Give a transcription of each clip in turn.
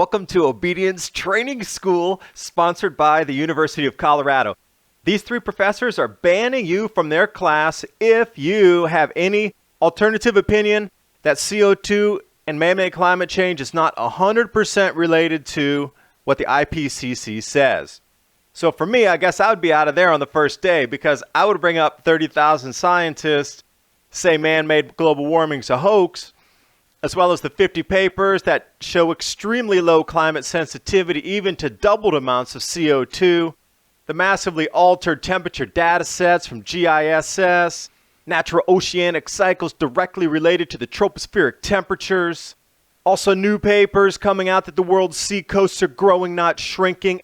Welcome to Obedience Training School, sponsored by the University of Colorado. These three professors are banning you from their class if you have any alternative opinion that CO2 and man-made climate change is not 100% related to what the IPCC says. So for me, I guess I would be out of there on the first day because I would bring up 30,000 scientists, say man-made global warming is a hoax, as well as the 50 papers that show extremely low climate sensitivity, even to doubled amounts of CO2, the massively altered temperature data sets from GISS, natural oceanic cycles directly related to the tropospheric temperatures, also new papers coming out that the world's sea coasts are growing, not shrinking,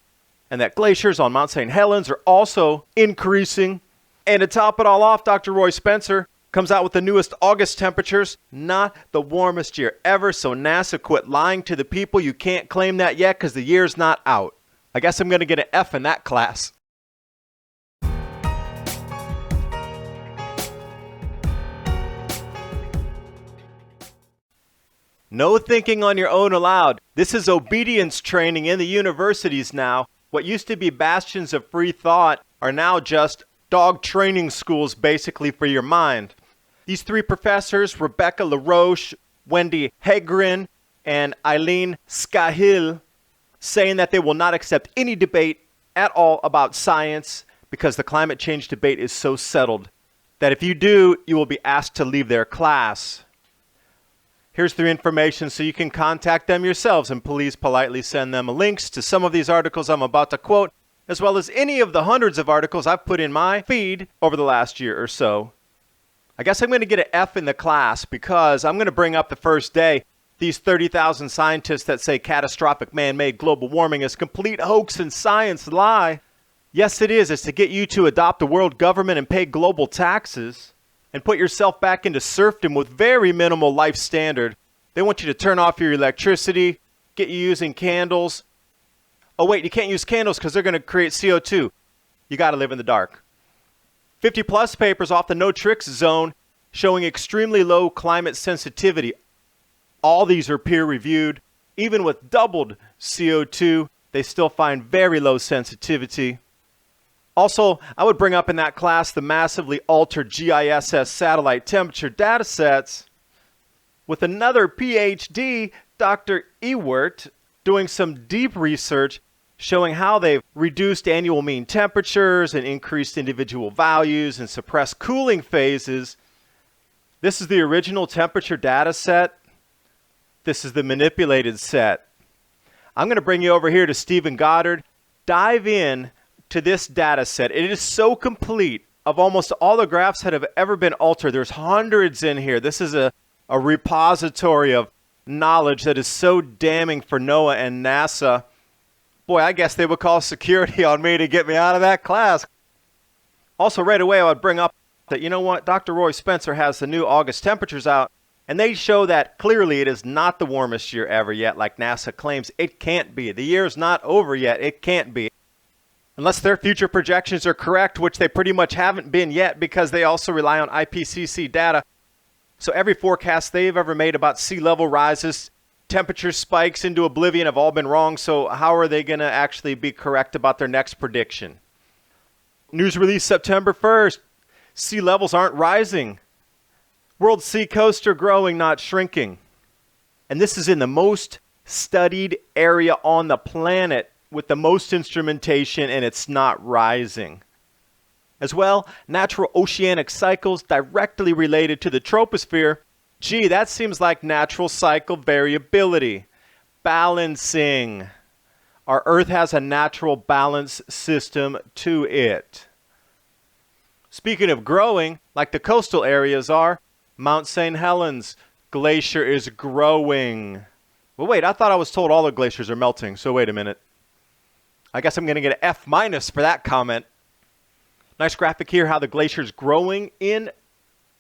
and that glaciers on Mount St. Helens are also increasing. And to top it all off, Dr. Roy Spencer comes out with the newest August temperatures, not the warmest year ever, so NASA quit lying to the people. You can't claim that yet because the year's not out. I guess I'm going to get an F in that class. No thinking on your own allowed. This is obedience training in the universities now. What used to be bastions of free thought are now just dog training schools basically for your mind. These three professors, Rebecca LaRoche, Wendy Hegren, and Eileen Scahill, saying that they will not accept any debate at all about science because the climate change debate is so settled that if you do, you will be asked to leave their class. Here's their information so you can contact them yourselves, and please politely send them links to some of these articles I'm about to quote, as well as any of the hundreds of articles I've put in my feed over the last year or so. I guess I'm going to get an F in the class because I'm going to bring up the first day these 30,000 scientists that say catastrophic man-made global warming is complete hoax and science lie. Yes, it is. It's to get you to adopt a world government and pay global taxes and put yourself back into serfdom with very minimal life standard. They want you to turn off your electricity, get you using candles. Oh wait, you can't use candles because they're going to create CO2. You got to live in the dark. 50 plus papers off the no tricks zone showing extremely low climate sensitivity. All these are peer reviewed. Even with doubled CO2, they still find very low sensitivity. Also, I would bring up in that class the massively altered GISS satellite temperature data sets with another PhD, Dr. Ewert, doing some deep research showing how they've reduced annual mean temperatures and increased individual values and suppressed cooling phases. This is the original temperature data set. This is the manipulated set. I'm going to bring you over here to Stephen Goddard. Dive in to this data set. It is so complete. Of almost all the graphs that have ever been altered, there's hundreds in here. This is a repository of knowledge that is so damning for NOAA and NASA. Boy, I guess they would call security on me to get me out of that class. Also, right away, I would bring up that, you know what, Dr. Roy Spencer has the new August temperatures out, and they show that clearly it is not the warmest year ever yet, like NASA claims. It can't be. The year's not over yet. It can't be. Unless their future projections are correct, which they pretty much haven't been yet because they also rely on IPCC data. So every forecast they've ever made about sea level rises, temperature spikes into oblivion have all been wrong, so how are they going to actually be correct about their next prediction? News release September 1st. Sea levels aren't rising. World sea coasts are growing, not shrinking. And this is in the most studied area on the planet with the most instrumentation, and it's not rising. As well, natural oceanic cycles directly related to the troposphere. Gee, that seems like natural cycle variability. Balancing. Our Earth has a natural balance system to it. Speaking of growing, like the coastal areas are, Mount St. Helens glacier is growing. Well, wait, I thought I was told all the glaciers are melting, so wait a minute. I guess I'm going to get an F- for that comment. Nice graphic here, how the glacier's growing in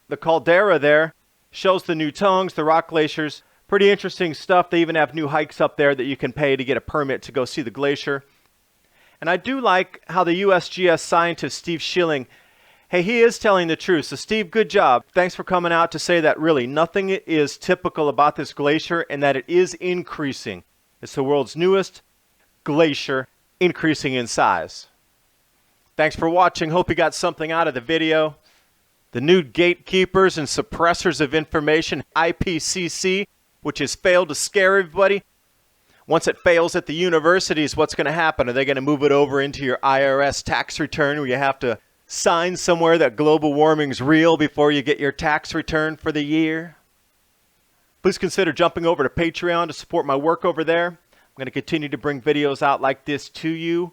the caldera there. Shows the new tongues, the rock glaciers. Pretty interesting stuff. They even have new hikes up there that you can pay to get a permit to go see the glacier. And I do like how the USGS scientist Steve Schilling, hey, he is telling the truth. So Steve, good job. Thanks for coming out to say that really nothing is typical about this glacier and that it is increasing. It's the world's newest glacier, increasing in size. Thanks for watching. Hope you got something out of the video. The new gatekeepers and suppressors of information, IPCC, which has failed to scare everybody. Once it fails at the universities, what's going to happen? Are they going to move it over into your IRS tax return where you have to sign somewhere that global warming's real before you get your tax return for the year? Please consider jumping over to Patreon to support my work over there. I'm going to continue to bring videos out like this to you.